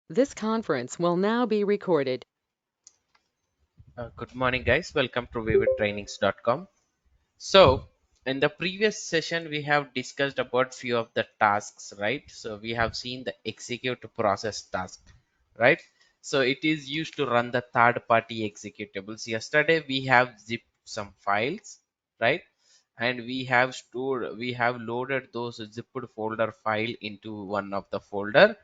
This conference will now be recorded. Good morning, guys. Welcome to vividtrainings.com. So, in the previous session, we have discussed about few of the tasks, right? So, we have seen the execute process task, right? So, it is used to run the third-party executables. Yesterday, we have zipped some files, right? And we have loaded those zipped folder file into one of the folder,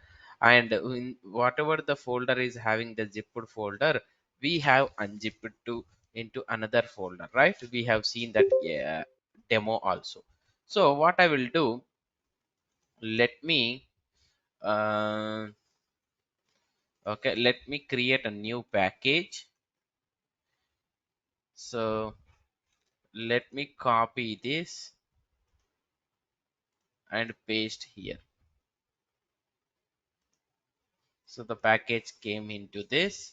and in whatever the folder is having the zipped folder, we have unzipped to into another folder, right? We have seen that, yeah, demo also. So what I will do, let me uh, okay, let me create a new package. So let me copy this and paste here. So the package came into this.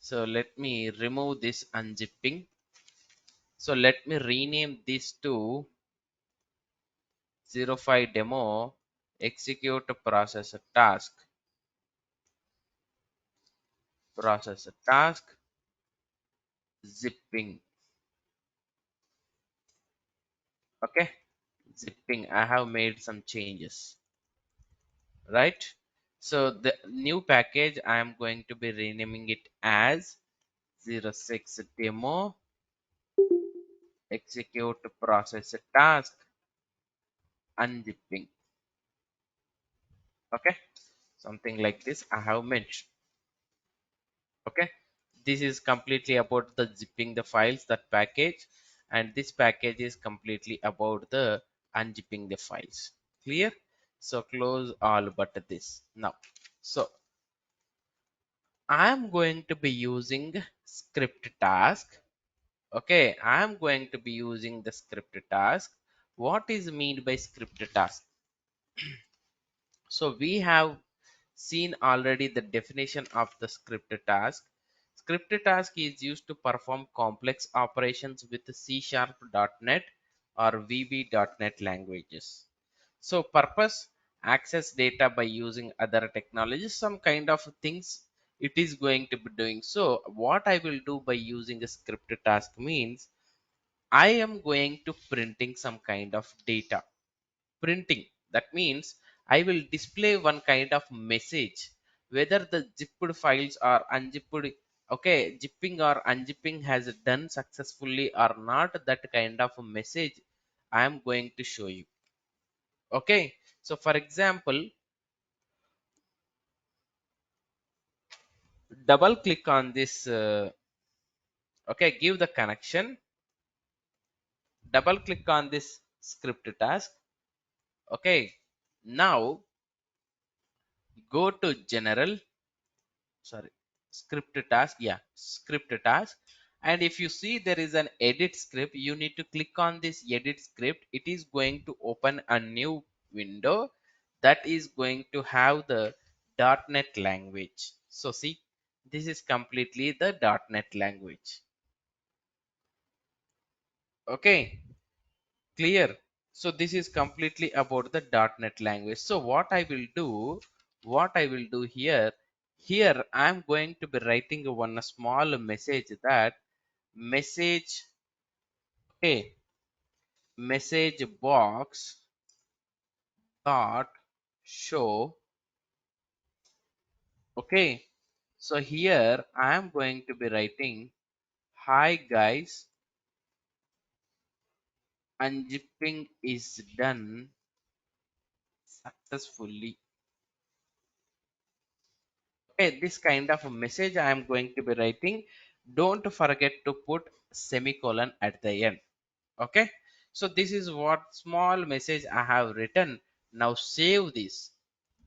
So let me remove this unzipping. So let me rename this to 05 demo execute process task zipping. Okay, zipping. I have made some changes, right? So the new package, I am going to be renaming it as 06 demo execute process task unzipping. Okay, something like this I have mentioned. Okay, this is completely about the zipping the files, that package, and this package is completely about the unzipping the files. Clear? So close all but this now. So I am going to be using script task. Okay, I am going to be using the script task. What is mean by script task? So we have seen already the definition of the script task. Script task is used to perform complex operations with C#, .NET or VB.NET languages. So purpose, access data by using other technologies, some kind of things it is going to be doing. So what I will do by using a script task means I am going to printing some kind of data. Printing, that means I will display one kind of message whether the zipped files are unzipped. Okay, zipping or unzipping has done successfully or not, that kind of a message I am going to show you. Okay, so for example, double click on this, okay, give the connection, double click on this script task. Okay, now go to general, sorry, script task, yeah, script task. And if you see there is an edit script, you need to click on this edit script. It is going to open a new window that is going to have the .NET language. So see, this is completely the .NET language. Okay, clear? So this is completely about the .NET language. So what I will do, here I'm going to be writing one small message, that message, okay, message box dot show. Okay, so here I am going to be writing, hi guys, unzipping is done successfully. Okay, this kind of a message I am going to be writing. Don't forget to put semicolon at the end. Okay, so this is what small message I have written. Now save this.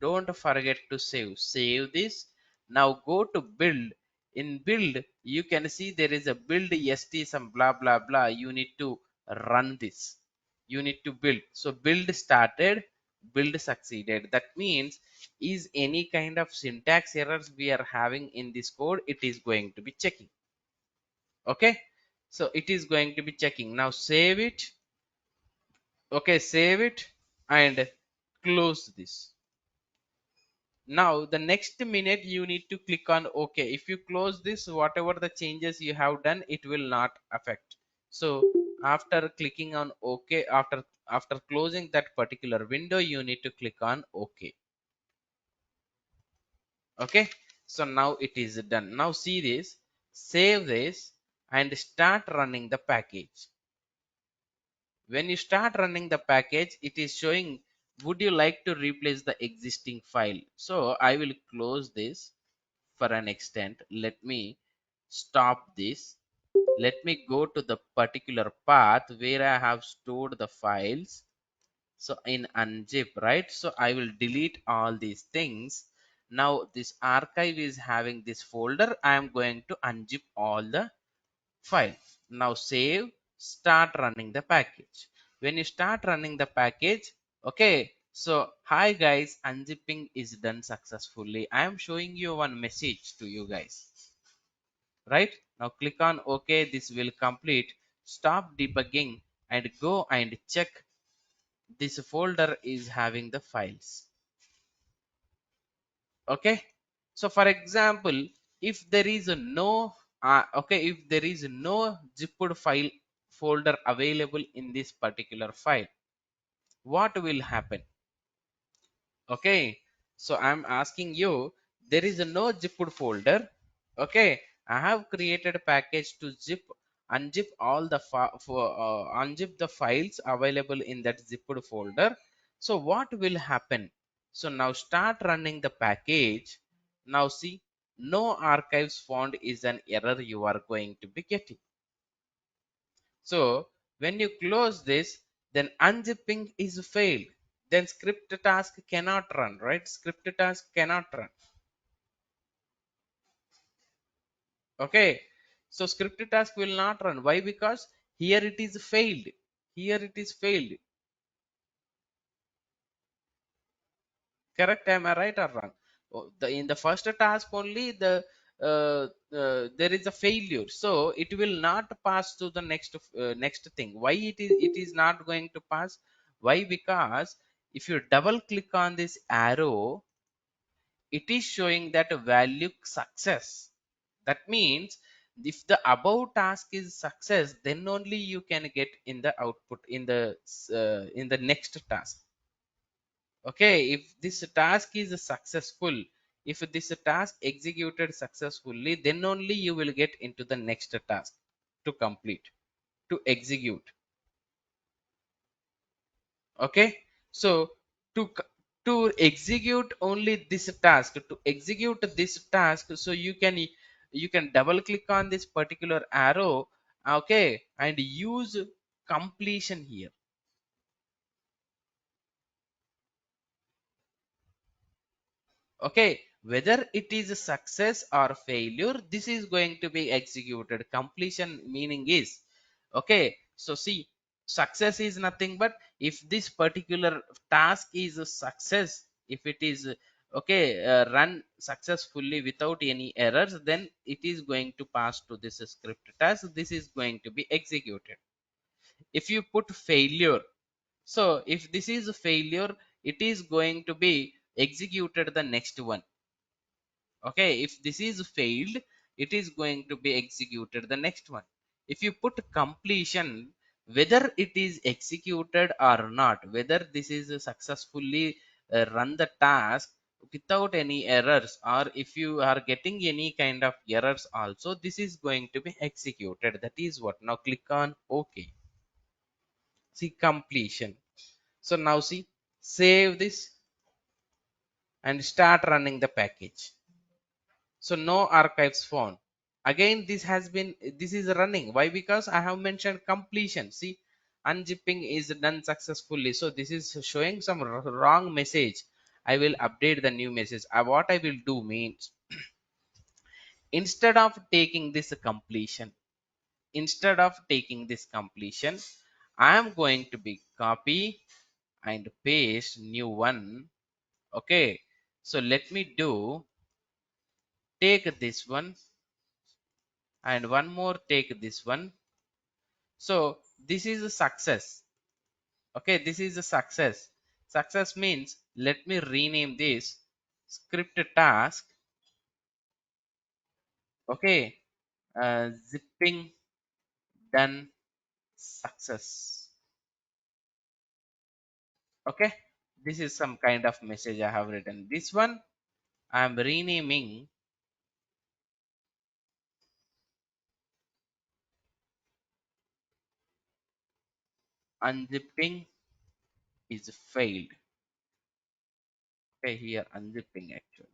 Don't forget to save this. Now go to build. In build, you can see there is a build st some blah blah blah. You need to run this. You need to build. So build started, build succeeded. That means, is any kind of syntax errors we are having in this code, it is going to be checking. Okay, so it is going to be checking. Now save it. Okay, save it and close this. Now the next minute you need to click on OK. If you close this, whatever the changes you have done, it will not affect. So after clicking on OK, after closing that particular window, you need to click on OK. Okay, so now it is done. Now see this, save this and start running the package. When you start running the package, it is showing, would you like to replace the existing file? So I will close this for an extent. Let me stop this. Let me go to the particular path where I have stored the files. So in unzip, right? So I will delete all these things. Now this archive is having this folder. I am going to unzip all the files. Now save, start running the package. When you start running the package, okay, so hi guys, unzipping is done successfully. I am showing you one message to you guys, right? Now click on OK. This will complete. Stop debugging and go and check this folder is having the files. Okay, so for example, if there is a no okay, if there is no zipped file folder available in this particular file, what will happen? Okay, so I'm asking you, there is a no zipped folder. Okay, I have created a package to unzip all the unzip the files available in that zipped folder. So what will happen? So now start running the package. Now see, no archives found is an error you are going to be getting. So when you close this, then unzipping is failed. Then script task cannot run, right? Script task cannot run. Okay. So script task will not run. Why? Because here it is failed. Here it is failed. Correct? Am I right or wrong? Oh, in the first task only there is a failure, so it will not pass to the next thing. Why it is not going to pass? Why? Because if you double click on this arrow, it is showing that value success. That means if the above task is success, then only you can get in the output in the next task. Okay, if this task is successful, if this task executed successfully, then only you will get into the next task to complete, to execute. Okay, so to to execute only this task, to execute this task, so you can double click on this particular arrow. Okay, and use completion here. Okay, whether it is a success or failure, this is going to be executed. Completion meaning is, okay, so see, success is nothing but if this particular task is a success, if it is okay, run successfully without any errors, then it is going to pass to this script task. This is going to be executed. If you put failure, so if this is a failure, it is going to be executed the next one. Okay, if this is failed, it is going to be executed the next one. If you put completion, whether it is executed or not, whether this is successfully run the task without any errors, or if you are getting any kind of errors also, this is going to be executed. That is what. Now click on OK. See completion. So now see, save this and start running the package. So no archives found. Again, this is running. Why? Because I have mentioned completion. See, unzipping is done successfully. So this is showing some wrong message. I will update the new message. What I will do means, instead of taking this completion, I am going to be copy and paste new one. Okay, so let me do, take this one and one more, take this one. So this is a success. Okay, this is a success. Success means, let me rename this script task. Okay, zipping done success. Okay, this is some kind of message I have written. This one I am renaming unzipping is failed. Okay, here unzipping actually.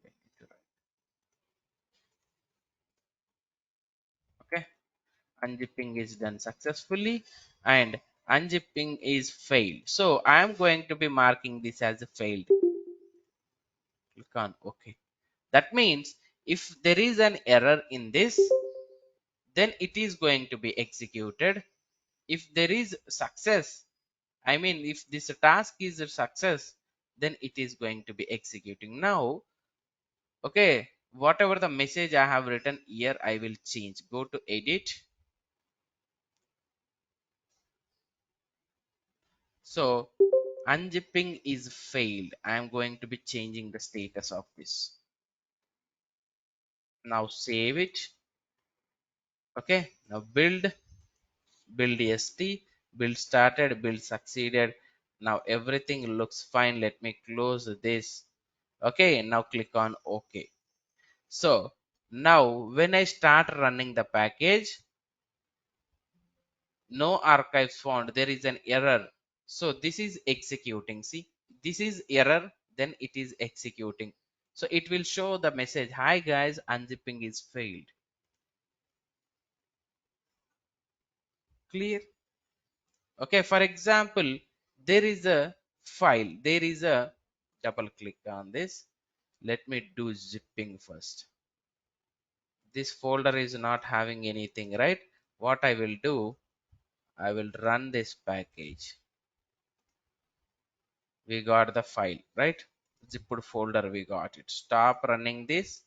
Okay, unzipping is done successfully and unzipping is failed. So I am going to be marking this as a failed. Click on OK. That means if there is an error in this, then it is going to be executed. If there is success, I mean if this task is a success, then it is going to be executing. Now, okay, whatever the message I have written here, I will change. Go to edit. So unzipping is failed. I am going to be changing the status of this. Now save it. Okay, now build st, build started, build succeeded. Now everything looks fine. Let me close this. Okay, now click on OK. So now when I start running the package, no archives found, there is an error. So this is executing. See, this is error, then it is executing. So it will show the message, hi guys, unzipping is failed. Clear? Okay, for example, there is a file, there is a double click on this. Let me do zipping first. This folder is not having anything, right? What I will do, I will run this package. We got the file, right? Zipped folder, we got it. Stop running this.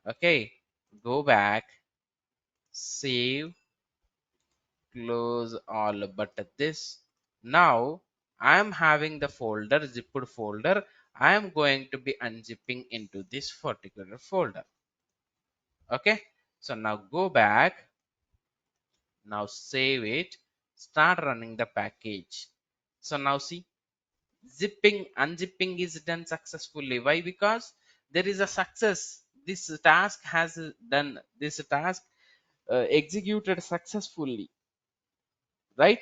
Okay, go back, save, close all but this. Now I am having the folder, zipped folder. I am going to be unzipping into this particular folder. Okay, so now go back, now save it, start running the package. So now see, zipping unzipping is done successfully. Why? Because there is a success. This task has done, this task executed successfully, right?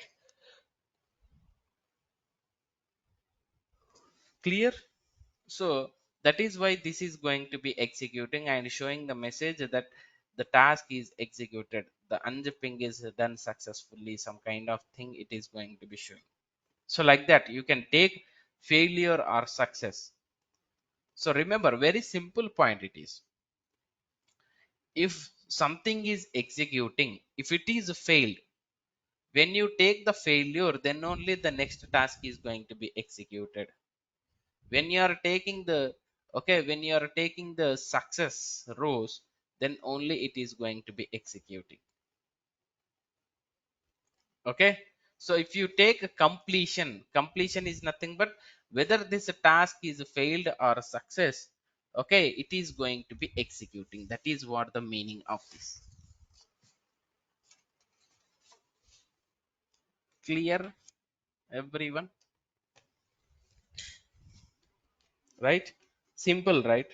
Clear? So that is why this is going to be executing and showing the message that the task is executed, the unzipping is done successfully, some kind of thing it is going to be showing. So like that you can take failure or success. So remember, very simple point it is, if something is executing, if it is failed, when you take the failure, then only the next task is going to be executed. When you are taking the, okay, when you are taking the success rows, then only it is going to be executing. Okay, so if you take a completion, completion is nothing but whether this task is failed or success. Okay, it is going to be executing. That is what the meaning of this. Clear, everyone? Right? Simple, right?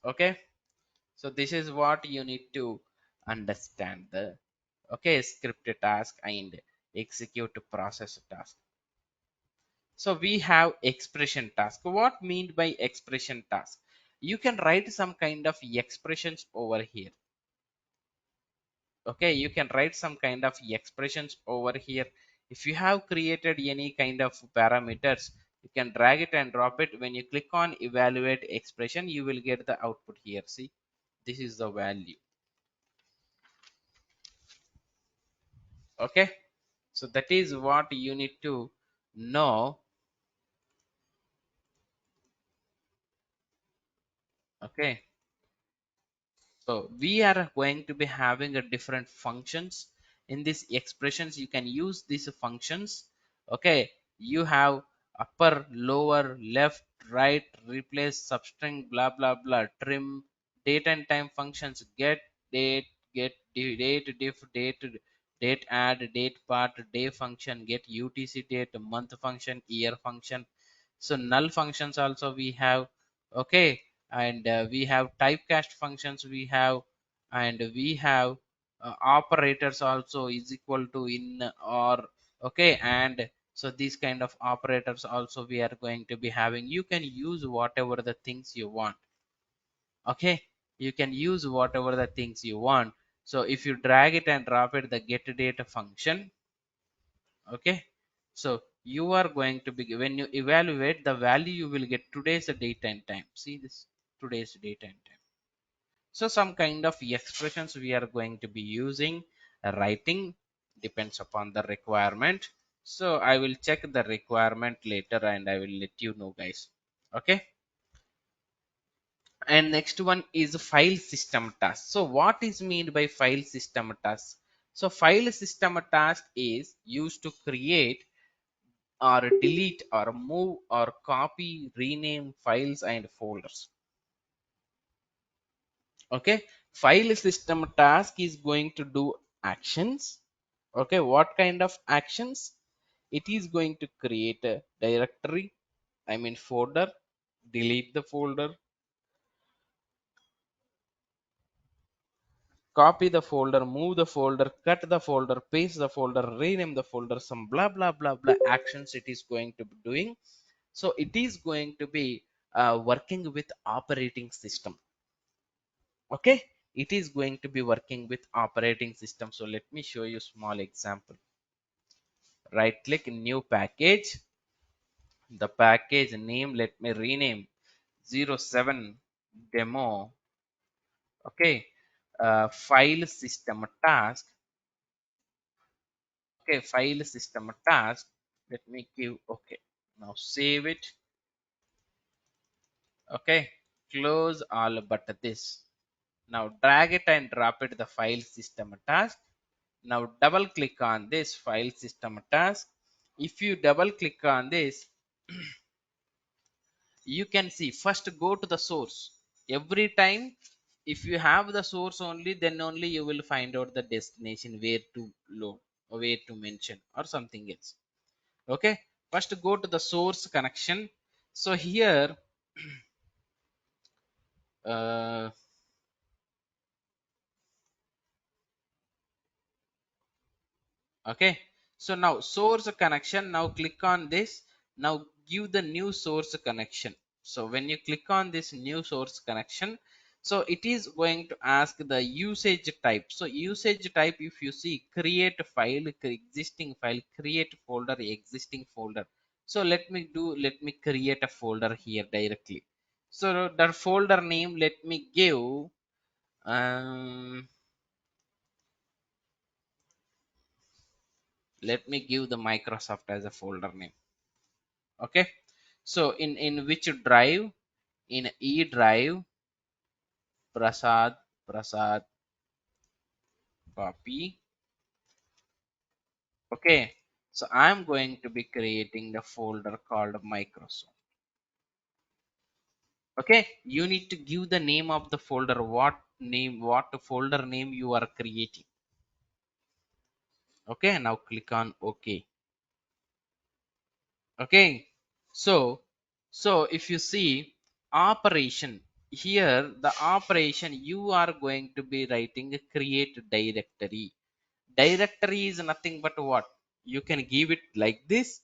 Okay, so this is what you need to understand, the, okay, script task and execute process task. So we have expression task. What mean by expression task? You can write some kind of expressions over here. Okay, you can write some kind of expressions over here. If you have created any kind of parameters, you can drag it and drop it. When you click on evaluate expression, you will get the output here. See, this is the value. Okay, so that is what you need to know. Okay, so we are going to be having a different functions in these expressions. You can use these functions. Okay, you have upper, lower, left, right, replace, substring, blah blah blah, trim, date and time functions, date, date, diff, date add, date part, day function, get UTC date, month function, year function. So null functions also we have. Okay, and we have typecast functions we have, and we have operators also is equal to in or. Okay, and so these kind of operators also we are going to be having. You can use whatever the things you want. Okay, you can use whatever the things you want. So if you drag it and drop it, the get data function. Okay, so you are going to be, when you evaluate the value, you will get today's date and time. See this, today's date and time. So some kind of expressions we are going to be using, writing, depends upon the requirement. So I will check the requirement later and I will let you know, guys. Okay, and next one is file system task. So what is meant by file system task? So file system task is used to create or delete or move or copy, rename files and folders. Okay, file system task is going to do actions. Okay, what kind of actions? It is going to create a directory, I mean folder, delete the folder, copy the folder, move the folder, cut the folder, paste the folder, rename the folder, some blah blah blah blah actions it is going to be doing. So it is going to be working with operating system. Okay, it is going to be working with operating system. So let me show you small example. Right click new package, the package name let me rename 07 demo. Okay, file system task. Okay, file system task, let me give. Okay, now save it. Okay, close all but this. Now drag it and drop it the file system task. Now double click on this file system task. If you double click on this, you can see first go to the source. Every time if you have the source only, then only you will find out the destination where to load or where to mention or something else. Okay, first go to the source connection. So here uh, okay, so now source connection, now click on this. Now give the new source connection. So when you click on this new source connection, so it is going to ask the usage type. So usage type, if you see, create file, existing file, create folder, existing folder. So let me create a folder here directly. So the folder name, let me give um let me give the Microsoft as a folder name. Okay, so in which drive? In E drive, Prasad copy. Okay, so I'm going to be creating the folder called Microsoft. Okay, you need to give the name of the folder, what name, what folder name you are creating. Okay, now click on OK. Okay, so if you see operation, here the operation you are going to be writing a create directory. Directory is nothing but what? You can give it like this.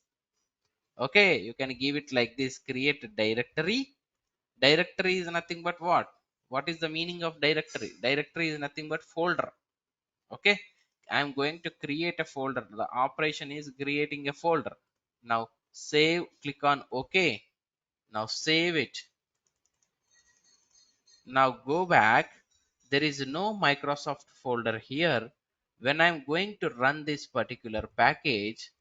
Okay, you can give it like this, create directory. Directory is nothing but what is the meaning of directory? Directory is nothing but folder. Okay, I'm going to create a folder. The operation is creating a folder. Now save, click on OK. Now save it. Now go back. There is no Microsoft folder here. When I'm going to run this particular package,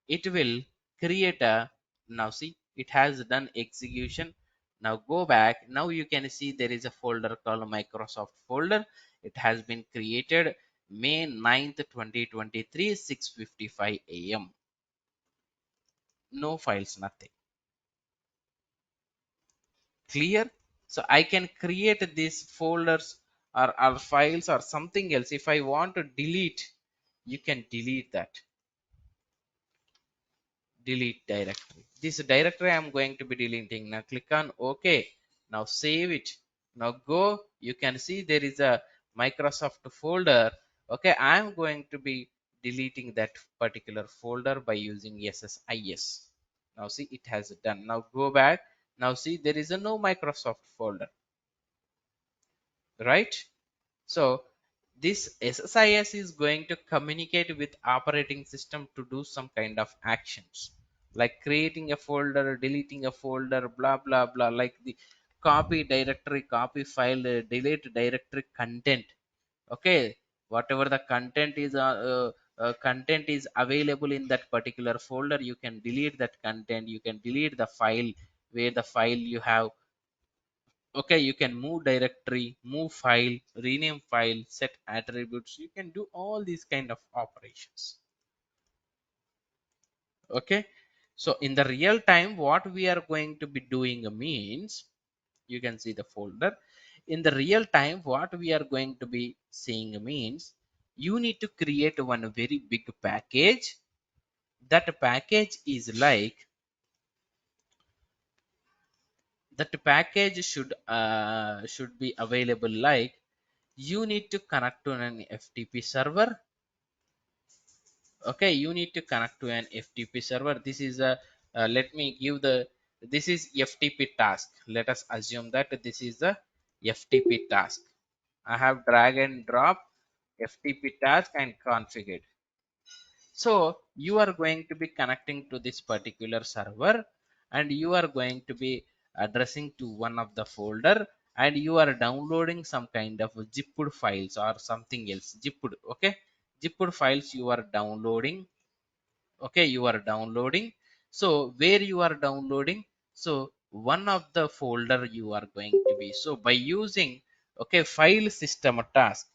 it will create a, now see, it has done execution. Now go back. Now you can see there is a folder called Microsoft folder. It has been created May 9th 2023 6:55 a.m. no files, nothing. Clear? So I can create these folders or files or something else. If I want to delete, you can delete that. Delete directory. This directory I'm going to be deleting. Now click on OK. Now save it. Now go. You can see there is a Microsoft folder. Okay, I'm going to be deleting that particular folder by using SSIS. Now see, it has done. Now go back. Now see, there is a no Microsoft folder, right? So this SSIS is going to communicate with operating system to do some kind of actions like creating a folder, deleting a folder, blah blah blah, like the copy directory, copy file, delete directory content. Okay, whatever the content is available in that particular folder, you can delete that content. You can delete the file where the file you have. Okay, you can move directory, move file, rename file, set attributes. You can do all these kind of operations. Okay, so in the real time, what we are going to be doing means, you can see the folder. In the real time, what we are going to be seeing means, you need to create one very big package. That package is like, that package should be available like, you need to connect to an FTP server. Okay, you need to connect to an FTP server. This is a let me give the, this is FTP task. Let us assume that this is the FTP task. I have drag and drop FTP task and configured. So you are going to be connecting to this particular server, and you are going to be addressing to one of the folder, and you are downloading some kind of zipped files or something else. Zipped, okay, zipped files you are downloading. Okay, you are downloading. So where you are downloading, so one of the folder you are going to be, so by using, okay, file system task.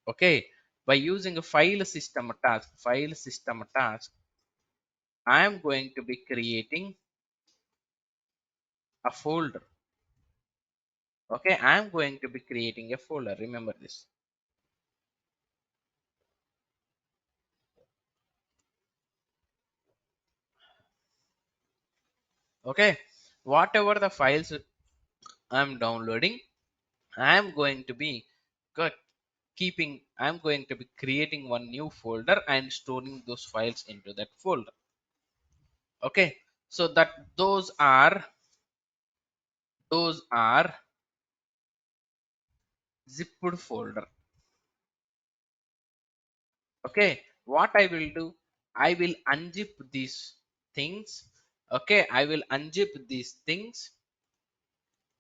Okay, by using a file system task, I am going to be creating a folder. Okay, I am going to be creating a folder, remember this. Okay, whatever the files I am downloading, I am going to be keeping, I'm going to be creating one new folder and storing those files into that folder. Okay, so that those are zipped folder. Okay, what I will do, I will unzip these things. Okay, I will unzip these things.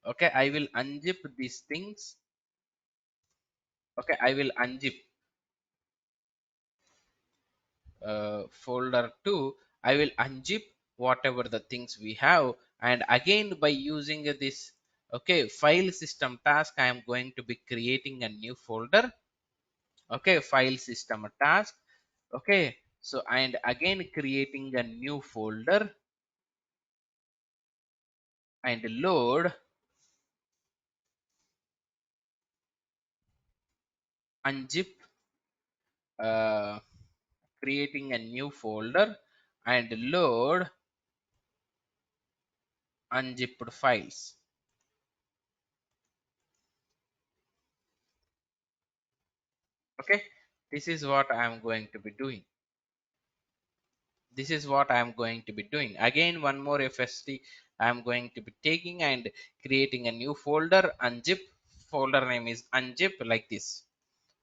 Okay, I will unzip these things. Okay, I will unzip folder 2. I will unzip whatever the things we have, and again by using this, okay, file system task, I am going to be creating a new folder. Okay, file system task. Okay, so and again creating a new folder and load, unzip, uh, creating a new folder and load unzipped files. Okay, this is what I am going to be doing. This is what I am going to be doing. Again, one more FST I am going to be taking and creating a new folder, unzip. Folder name is unzip, like this.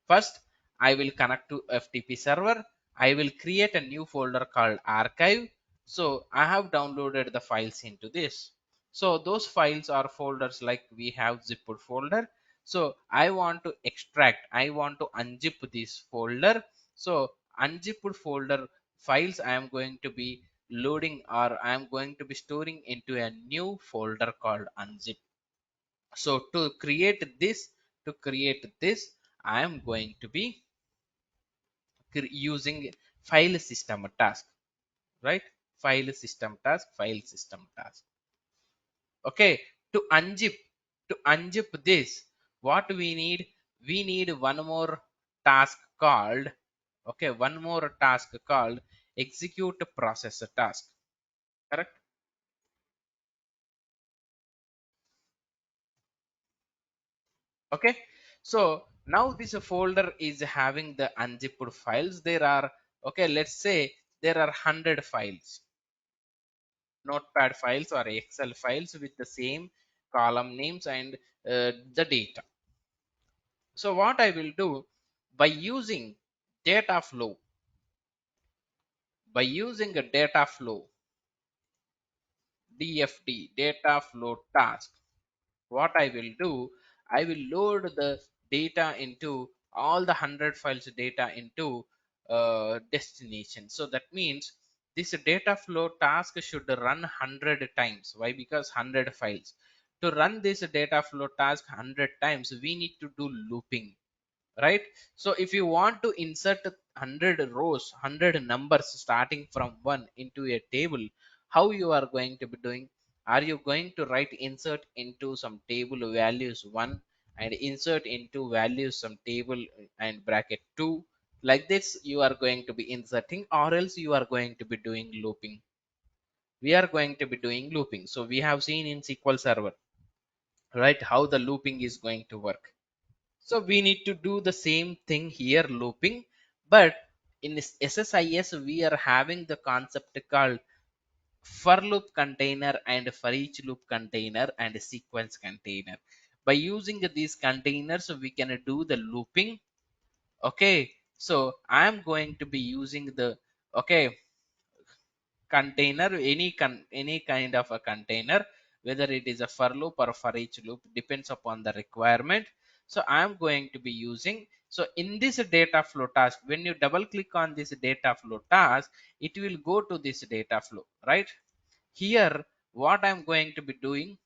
First, I will connect to FTP server. I will create a new folder called archive. So I have downloaded the files into this. So those files are folders like we have zipped folder. So I want to extract, I want to unzip this folder. So unzipped folder files I am going to be loading, or I am going to be storing into a new folder called unzip. So to create this, I am going to be using file system task, right? file system task. Okay, to unzip this, what we need one more task called, okay, one more task called execute processor task, correct? Okay, so now this folder is having the unzipped files. There are, okay, let's say there are 100 files, notepad files or excel files with the same column names and the data. So what I will do, by using data flow, by using a data flow, DFT, data flow task, what I will do, I will load the data into all the 100 files data into destination. So that means this data flow task should run 100 times. Why? Because 100 files. To run this data flow task 100 times, we need to do looping, right? So if you want to insert 100 rows, 100 numbers starting from 1 into a table, how you are going to be doing? Are you going to write insert into some table values 1 and insert into values some table and bracket 2, like this you are going to be inserting, or else you are going to be doing looping? We are going to be doing looping. So we have seen in SQL Server, right, how the looping is going to work. So we need to do the same thing here, looping, but in this SSIS we are having the concept called for loop container and for each loop container and sequence container. By using these containers we can do the looping. Okay, so I am going to be using the, okay, container, any kind of a container, whether it is a for loop or for each loop, depends upon the requirement. So I am going to be using, so in this data flow task, when you double click on this data flow task, it will go to this data flow, right? Here what I'm going to be doing,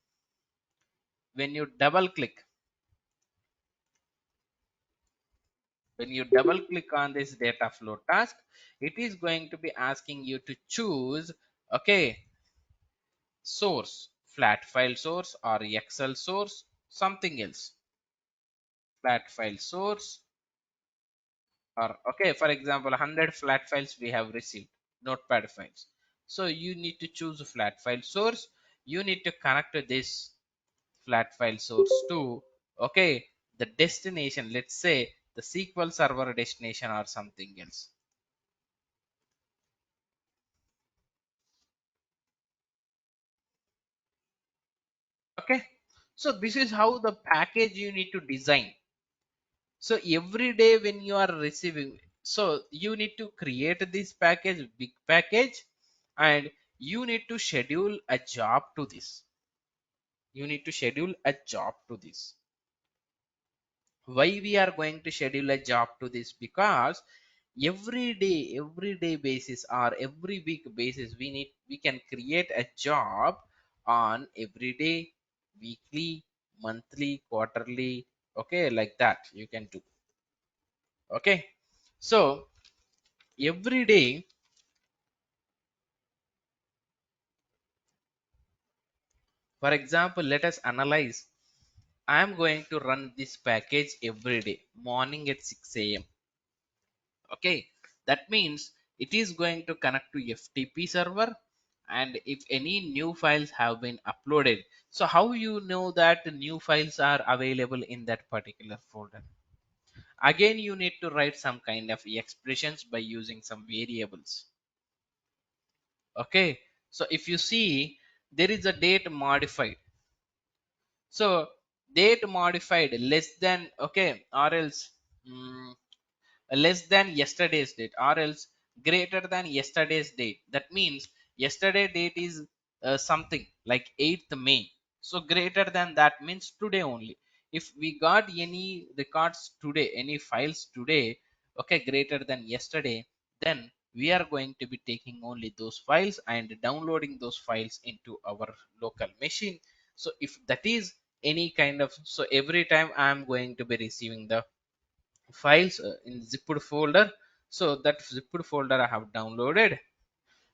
when you double click, when you double click on this data flow task, it is going to be asking you to choose, okay, source, flat file source or excel source, something else, flat file source, or, okay, for example 100 flat files we have received, notepad files. So you need to choose a flat file source. You need to connect this flat file source to, okay, the destination, let's say the SQL server destination or something else. Okay, so this is how the package you need to design. So every day when you are receiving, so you need to create this package, big package, and you need to schedule a job to this. You need to schedule a job to this. Why we are going to schedule a job to this? Because every day basis or every week basis, we can create a job on every day, weekly, monthly, quarterly, okay, like that you can do. Okay, so every day, for example, let us analyze. I am going to run this package every day morning at 6 a.m. Okay, that means it is going to connect to FTP server, and if any new files have been uploaded, so how you know that the new files are available in that particular folder? Again you need to write some kind of expressions by using some variables. Okay, so if you see, there is a date modified. So date modified less than, okay, or else mm, less than yesterday's date, or else greater than yesterday's date. That means yesterday date is something like 8th May. So greater than that means today only. If we got any records today, any files today, okay, greater than yesterday, then we are going to be taking only those files and downloading those files into our local machine. So if that is any kind of, so every time I am going to be receiving the files in zipped folder, so that zipped folder I have downloaded,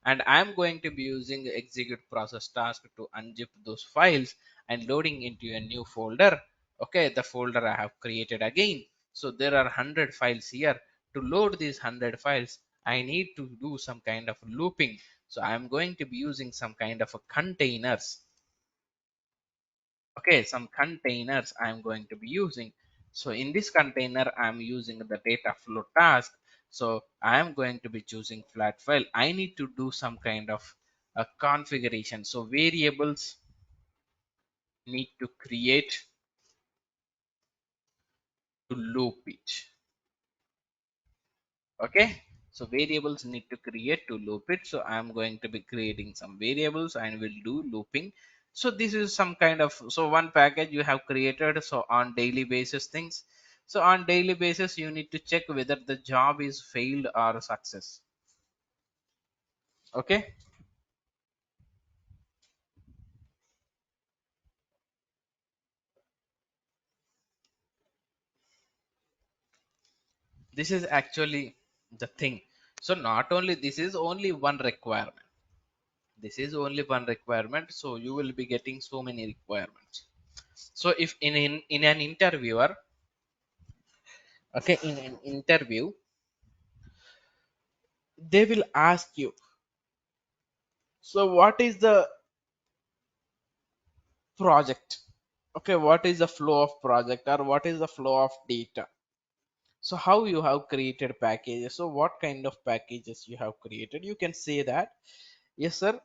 and I'm going to be using execute process task to unzip those files and loading into a new folder. Okay, the folder I have created again. So there are 100 files here. To load these 100 files, I need to do some kind of looping. So I'm going to be using some kind of a containers. Okay, some containers I'm going to be using. So in this container I'm using the data flow task. So I am going to be choosing flat file. I need to do some kind of a configuration. So variables need to create to loop it. Okay, so variables need to create to loop it. So I'm going to be creating some variables and will do looping. So this is some kind of, so one package you have created, so on daily basis things. So on daily basis you need to check whether the job is failed or success. Okay, this is actually the thing. So not only this is only one requirement, this is only one requirement, so you will be getting so many requirements. So if in an interviewer, okay, in an interview they will ask you, so what is the project, okay, what is the flow of project or what is the flow of data, so how you have created packages, so what kind of packages you have created, you can say that yes sir,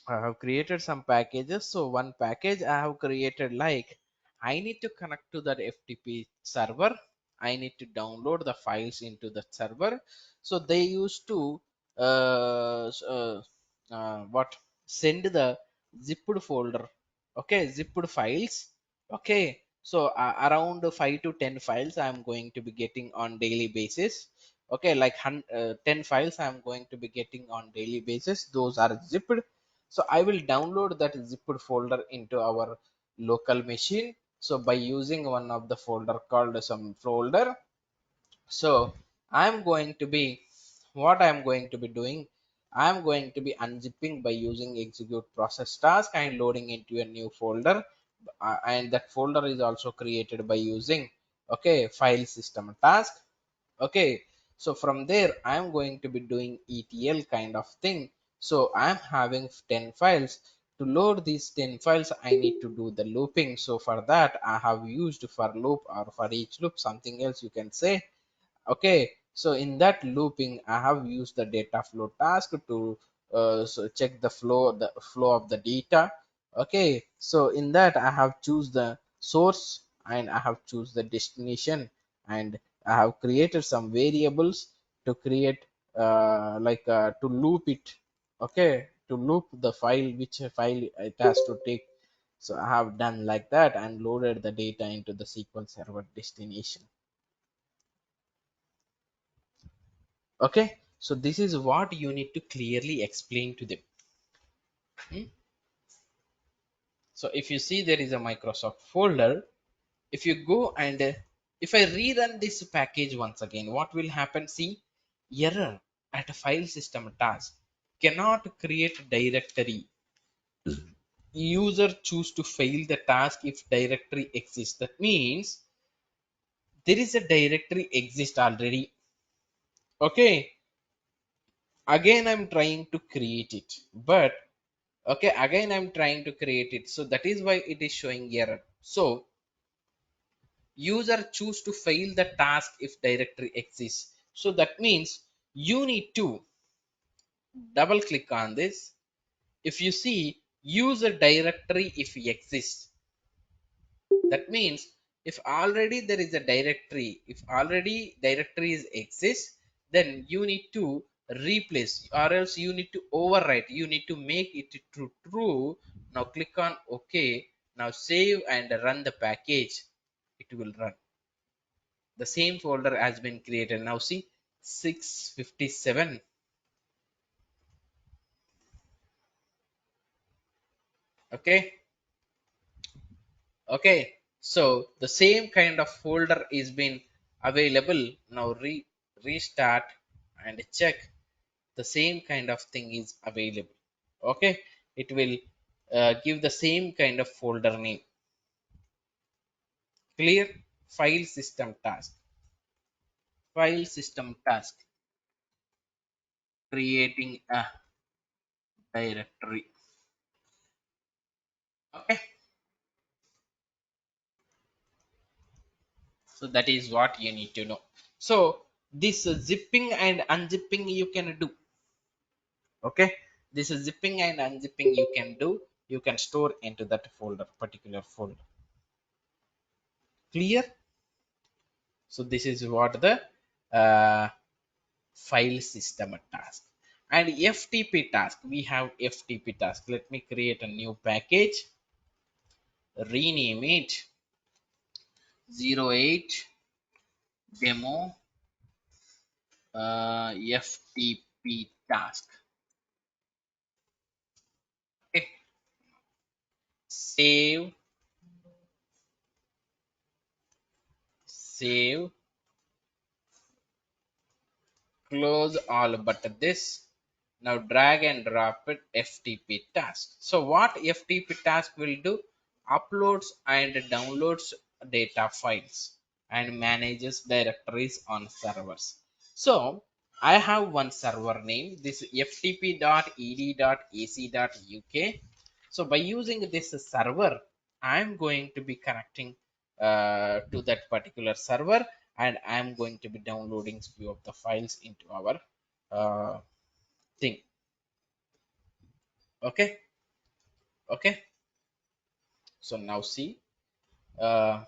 I have created some packages. So one package I have created, like I need to connect to that FTP server. I need to download the files into the server. So they used to what, send the zipped folder. Okay, zipped files. Okay, so around 5 to 10 files I'm going to be getting on daily basis. Okay, like 10 files I'm going to be getting on daily basis. Those are zipped. So I will download that zipped folder into our local machine. So by using one of the folder called some folder, so I'm going to be, what I'm going to be doing, I'm going to be unzipping by using execute process task and loading into a new folder. And that folder is also created by using, okay, file system task. Okay, so from there I'm going to be doing ETL kind of thing. So I'm having 10 files. To load these 10 files I need to do the looping. So for that I have used for loop, or for each loop something else you can say. Okay, so in that looping I have used the data flow task to so check the flow of the data. Okay, so in that I have choose the source and I have choose the destination, and I have created some variables to create to loop it. Okay, to loop the file, which file it has to take. So I have done like that and loaded the data into the SQL server destination. Okay, so this is what you need to clearly explain to them. Hmm? So if you see there is a Microsoft folder, if you go and if I rerun this package once again, what will happen? See, error at a file system task cannot create directory. User choose to fail the task if directory exists. That means there is a directory exist already. Okay, again I'm trying to create it, but okay, again I'm trying to create it, so that is why it is showing error. So user choose to fail the task if directory exists. So that means you need to double click on this. If you see user directory if exists, that means if already there is a directory, if already directories exist, then you need to replace, or else you need to overwrite, you need to make it to true. Now click on OK. Now save and run the package. It will run. The same folder has been created. Now see, 657. Okay, okay, so the same kind of folder is been available. Now restart and check. the same kind of thing is available. Okay, it will give the same kind of folder name. Clear? File system task, file system task, creating a directory. Okay, so that is what you need to know. So this zipping and unzipping you can do. Okay, this is zipping and unzipping you can do. You can store into that folder, particular folder. Clear? So this is what the uh, file system task. And FTP task, we have FTP task. Let me create a new package, rename it 08 demo FTP task. Okay. Save, save, close all but this. Now drag and drop it FTP task. So what FTP task will do? Uploads and downloads data files and manages directories on servers. So I have one server name, this ftp.ed.ac.uk. So by using this server, I'm going to be connecting to that particular server, and I'm going to be downloading few of the files into our uh, thing. Okay, okay. So now see, uh,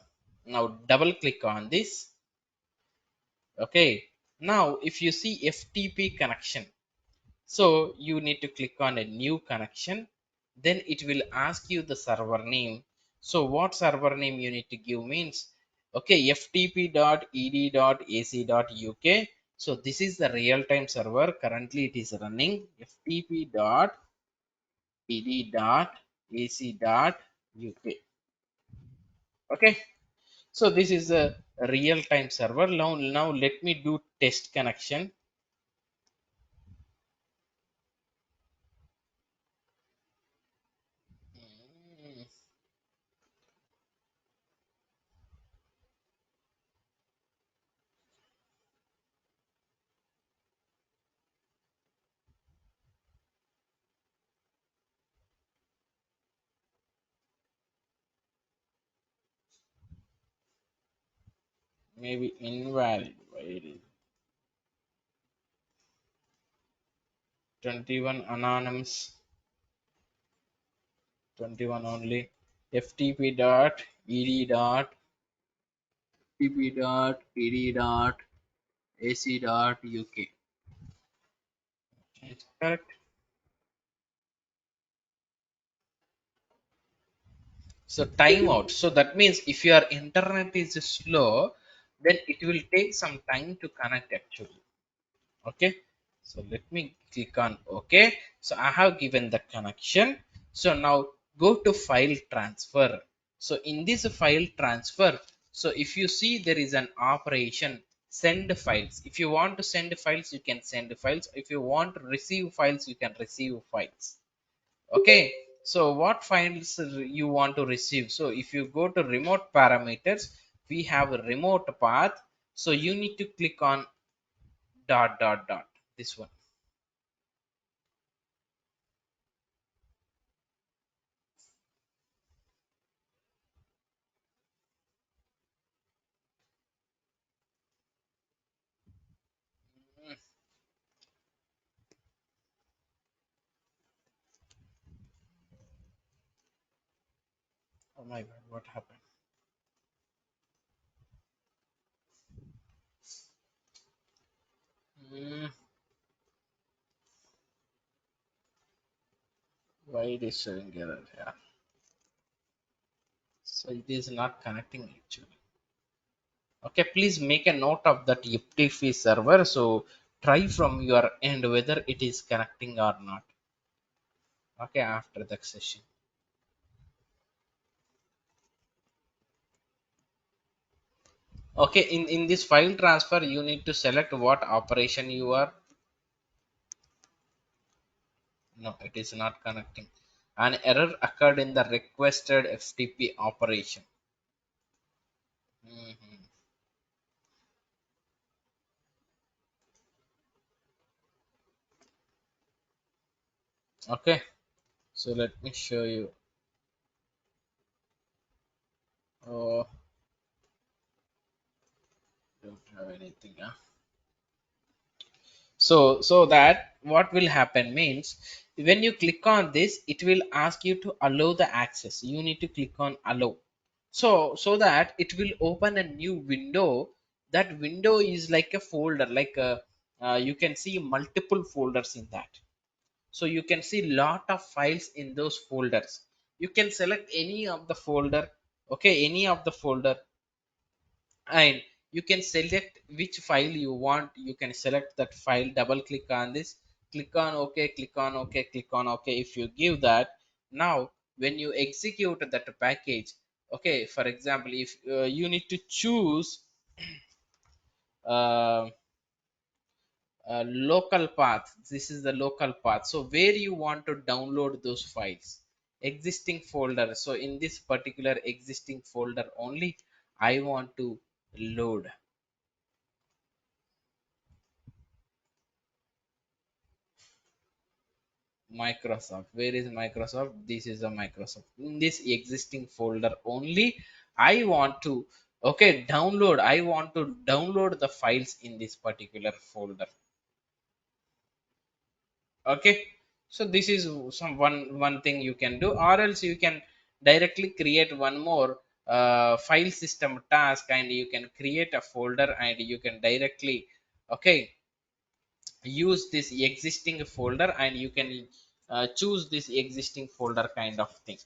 now double click on this. Okay, now if you see FTP connection, so you need to click on a new connection. Then it will ask you the server name. So what server name you need to give means, okay, ftp.ed.ac.uk. So this is the real-time server. Currently it is running ftp.ed.ac.uk. Okay, so this is a real-time server. Now let me do test connection. Hmm, maybe invalid. Why it is 21 anonymous, 21 only. ftp dot ed dot ftp dot ed dot ac dot uk. It's correct. So timeout. So that means if your internet is slow, then it will take some time to connect actually. Okay, so let me click on okay. So I have given the connection. So now go to file transfer. So in this file transfer, so if you see there is an operation send files. If you want to send files, you can send files. If you want to receive files, you can receive files. Okay, so what files you want to receive? So if you go to remote parameters, we have a remote path. So you need to click on dot dot dot, this one. Mm, oh my god, what happened? Mm, why it is showing error? Yeah, so it is not connecting actually. Okay, please make a note of that FTP server. So try from your end whether it is connecting or not. Okay, after the session. Okay, in this file transfer, you need to select what operation you are. No, it is not connecting. An error occurred in the requested FTP operation. Mhm. Okay, so let me show you. Oh, don't have anything. Huh? So that what will happen means when you click on this, it will ask you to allow the access. You need to click on allow. So that it will open a new window. That window is like a folder, like a you can see multiple folders in that. So you can see lot of files in those folders. You can select any of the folder, okay, any of the folder, and you can select which file you want. You can select that file, double click on this, click on ok, click on ok, click on ok. If you give that, now when you execute that package, okay, for example, if you need to choose uh, local path, this is the local path. So where you want to download those files, existing folder. So in this particular existing folder only I want to load. Microsoft, where is Microsoft? This is a Microsoft. In this existing folder only I want to, okay, download. I want to download the files in this particular folder. Okay, so this is some one thing you can do, or else you can directly create one more file system task, and you can create a folder and you can directly, okay, use this existing folder, and you can choose this existing folder kind of thing.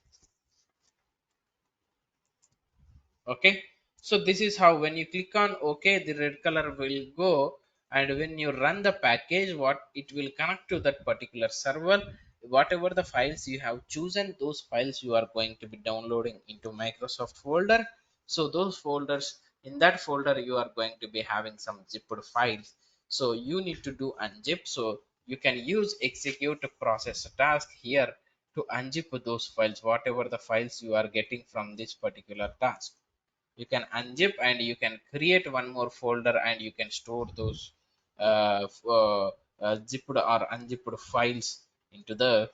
Okay, so this is how when you click on ok, the red color will go, and when you run the package, what it will connect to that particular server. Whatever the files you have chosen, those files you are going to be downloading into Microsoft folder. So those folders, in that folder you are going to be having some zipped files. So you need to do unzip. So you can use execute process task here to unzip those files, whatever the files you are getting from this particular task. You can unzip and you can create one more folder, and you can store those zipped or unzipped files into the,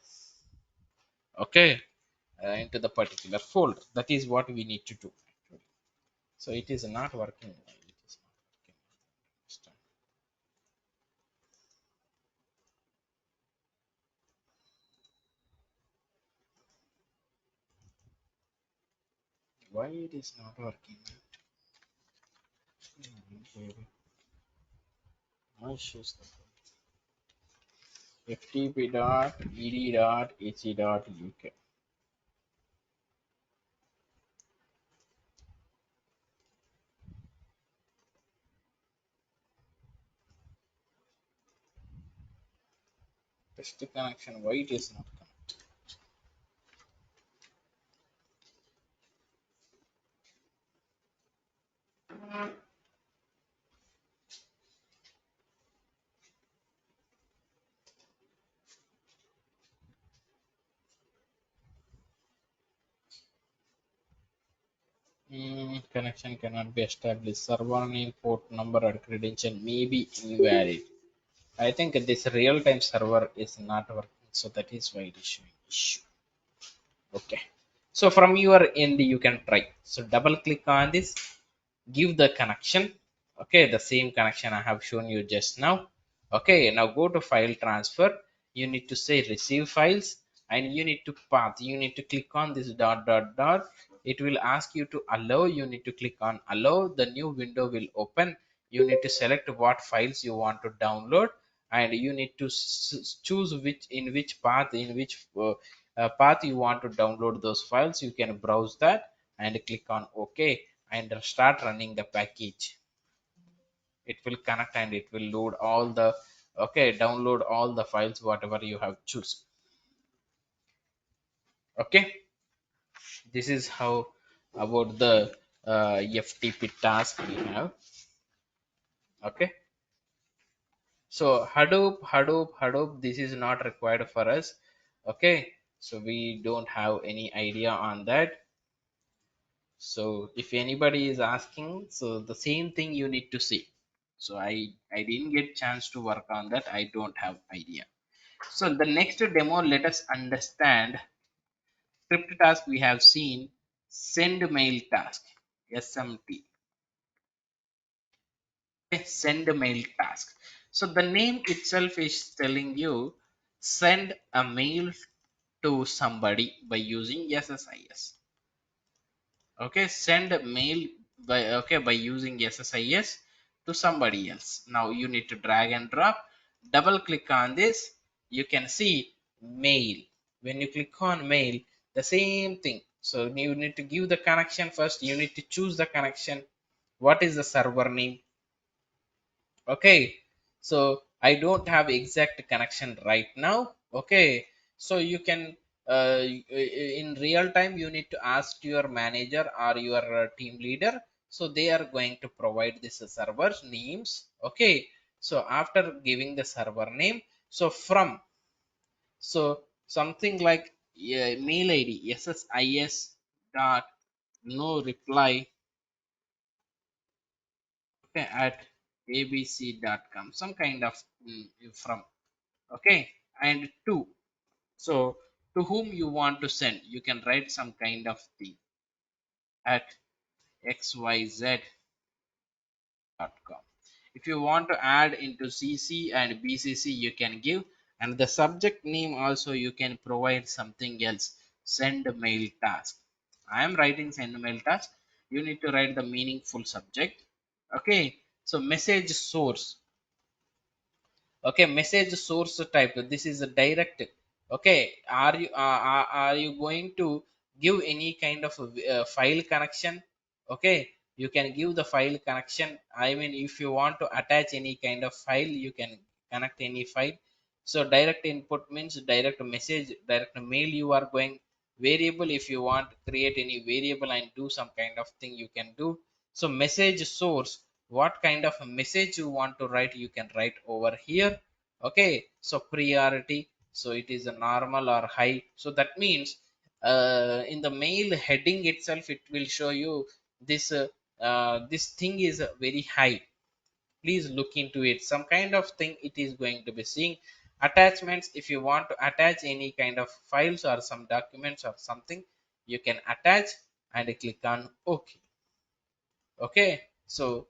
okay, into the particular folder. That is what we need to do. So it is not working. It is not working. Why it is not working? I choose the ftp.ed.ac.uk. Test connection. Why it is not connected? Connection cannot be established. Server name, port number, or credential may be invalid. I think this real-time server is not working, so that is why it is showing issue. Okay. So from your end, you can try. So double click on this, give the connection. Okay, the same connection I have shown you just now. Okay, now go to file transfer. You need to say receive files, and you need to path. You need to click on this dot dot dot. It will ask you to allow. You need to click on allow. The new window will open. You need to select what files you want to download, and you need to choose which, in which path, in which path you want to download those files. You can browse that and click on ok, and start running the package. It will connect and it will load all the, okay, download all the files whatever you have choose. Okay, this is how about the FTP task we have. Okay, so Hadoop, this is not required for us. Okay, so we don't have any idea on that. So if anybody is asking, so the same thing you need to see. So I didn't get chance to work on that. I don't have idea. So the next demo, let us understand script task. We have seen send mail task, SMT. Okay, send mail task. So the name itself is telling you send a mail to somebody by using SSIS. Okay, send mail by using SSIS to somebody else. Now you need to drag and drop, double click on this. You can see mail. When you click on mail, the same thing. So you need to give the connection first. You need to choose the connection. What is the server name? Okay, so I don't have exact connection right now. Okay, so you can in real time you need to ask your manager or your team leader, so they are going to provide this server names. Okay, so after giving the server name, so from, so something like mail id ssis dot no reply, okay, at abc.com, some kind of from. Okay, and to, so to whom you want to send, you can write some kind of thing at xyz.com. If you want to add into cc and bcc, you can give, and the subject name also you can provide something else, send mail task. I am writing send mail task. You need to write the meaningful subject. Okay, so message source. Okay, message source type, this is a direct. Okay, are you going to give any kind of file connection? Okay, you can give the file connection. I mean, if you want to attach any kind of file, you can connect any file. So direct input means direct message, direct mail. You are going variable. If you want to create any variable and do some kind of thing, you can do. So message source, what kind of a message you want to write, you can write over here. Okay, so priority, so it is a normal or high. So that means in the mail heading itself, it will show you this this thing is very high, please look into it, some kind of thing it is going to be seeing. Attachments, if you want to attach any kind of files or some documents or something, you can attach and click on ok. Okay, so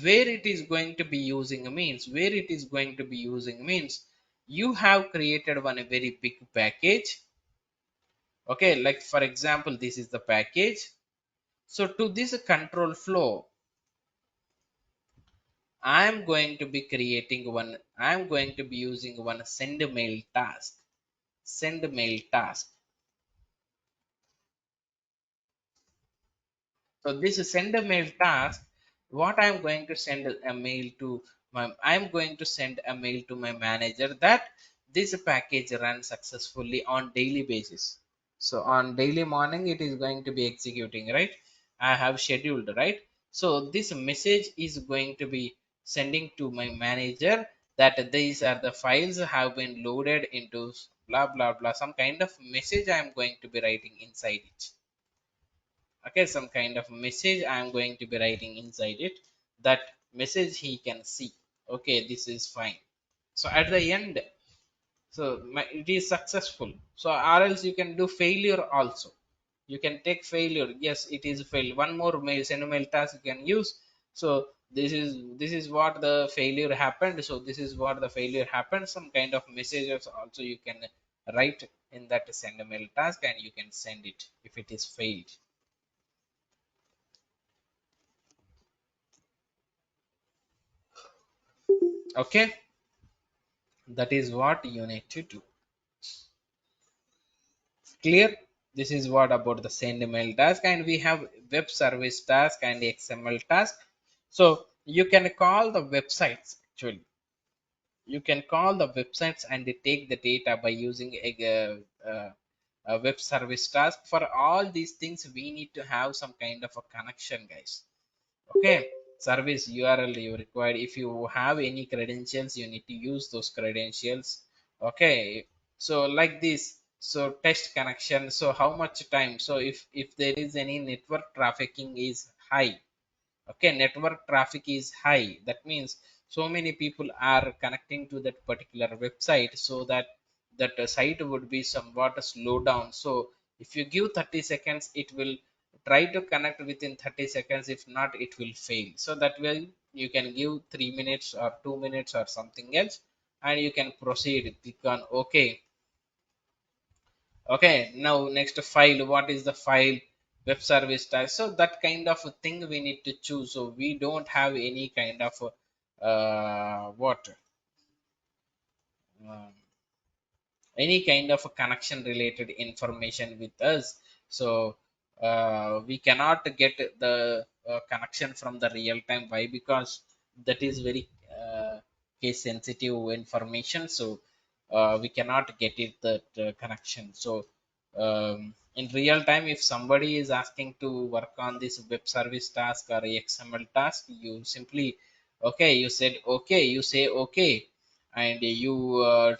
where it is going to be using means, where it is going to be using means, you have created one a very big package. Okay, like for example, this is the package. So to this control flow, I am going to be creating one, I am going to be using one send mail task. Send mail task. So this is send a mail task. What I'm going to send a mail to my, I'm going to send a mail to my manager that this package runs successfully on daily basis. So on daily morning it is going to be executing, right? I have scheduled, right? So this message is going to be sending to my manager that these are the files have been loaded into blah blah blah, some kind of message I am going to be writing inside it. Okay, some kind of message I am going to be writing inside it, that message he can see. Okay, this is fine. So at the end, so it is successful. So or else you can do failure also. You can take failure, yes it is failed, one more mail, send a mail task you can use. So this is what the failure happened, so this is what the failure happened, some kind of messages also you can write in that send a mail task, and you can send it if it is failed. Okay, that is what you need to do. Clear? This is what about the send email task, and we have web service task and xml task. So you can call the websites. Actually, you can call the websites and they take the data by using a web service task. For all these things we need to have some kind of a connection, guys. Okay, service url you required, if you have any credentials you need to use those credentials. Okay, So like this, so test connection, so how much time, so if there is any network trafficking is high, okay, network traffic is high, that means so many people are connecting to that particular website, so that site would be somewhat slow down. So if you give 30 seconds, it will try to connect within 30 seconds, if not it will fail. So that way you can give 3 minutes or 2 minutes or something else, and you can proceed, click on okay. Okay, now next file, what is the file, web service type, so that kind of a thing we need to choose. So we don't have any kind of what um, any kind of a connection related information with us. So we cannot get the connection from the real time. Why? Because that is very case sensitive information. So we cannot get it that connection. So in real time, if somebody is asking to work on this web service task or xml task, you simply okay, you said okay, you say okay, and you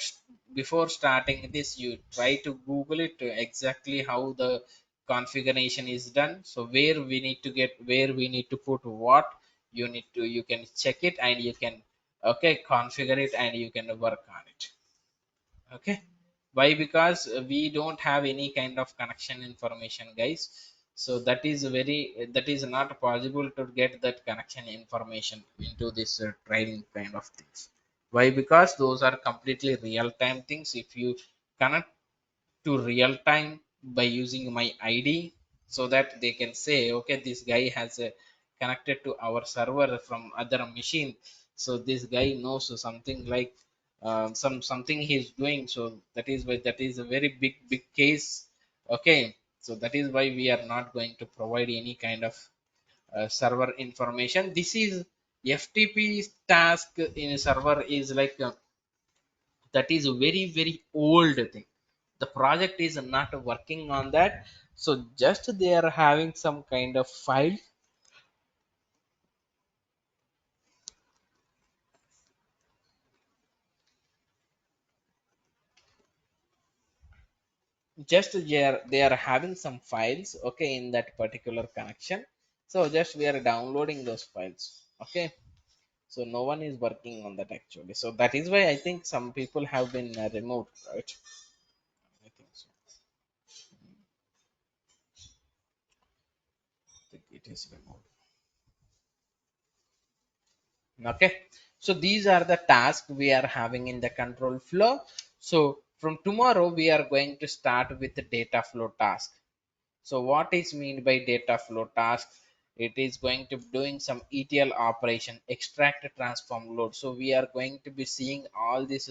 before starting this, you try to google it exactly how the configuration is done. So where we need to get, where we need to put what, you need to, you can check it and you can okay configure it and you can work on it. Okay, why? Because we don't have any kind of connection information, guys. So that is very, that is not possible to get that connection information into this training kind of things. Why? Because those are completely real time things. If you connect to real time by using my id, so that they can say okay, this guy has connected to our server from other machine, so this guy knows something like something he's doing. So that is why, that is a very big case. Okay, so that is why we are not going to provide any kind of server information. This is ftp task in a server is like that is a very old thing. The project is not working on that. So just they are having some kind of file, just they are having some files, okay, in that particular connection. So just we are downloading those files. Okay, so no one is working on that actually. So that is why I think some people have been removed, right? I think so. I think it is removed. Okay, so these are the tasks we are having in the control flow. So from tomorrow we are going to start with the data flow task. So what is mean by data flow task? It is going to be doing some ETL operation, extract, transform, load. So we are going to be seeing all these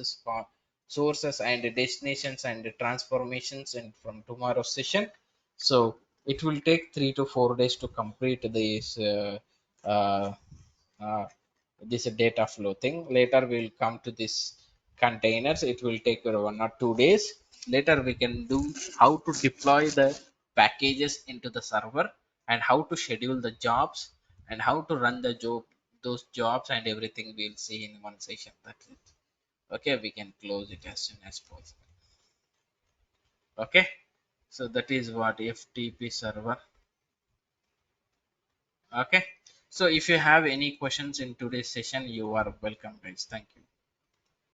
sources and destinations and transformations and from tomorrow's session. So it will take 3 to 4 days to complete this uh, uh, this data flow thing. Later we'll come to this containers. It will take 1 or 2 days. Later we can do how to deploy the packages into the server, and how to schedule the jobs, and how to run the job, those jobs and everything we'll see in one session. That's it. Okay, we can close it as soon as possible. Okay, so that is what ftp server. Okay, so if you have any questions in today's session, you are welcome, guys. Thank you.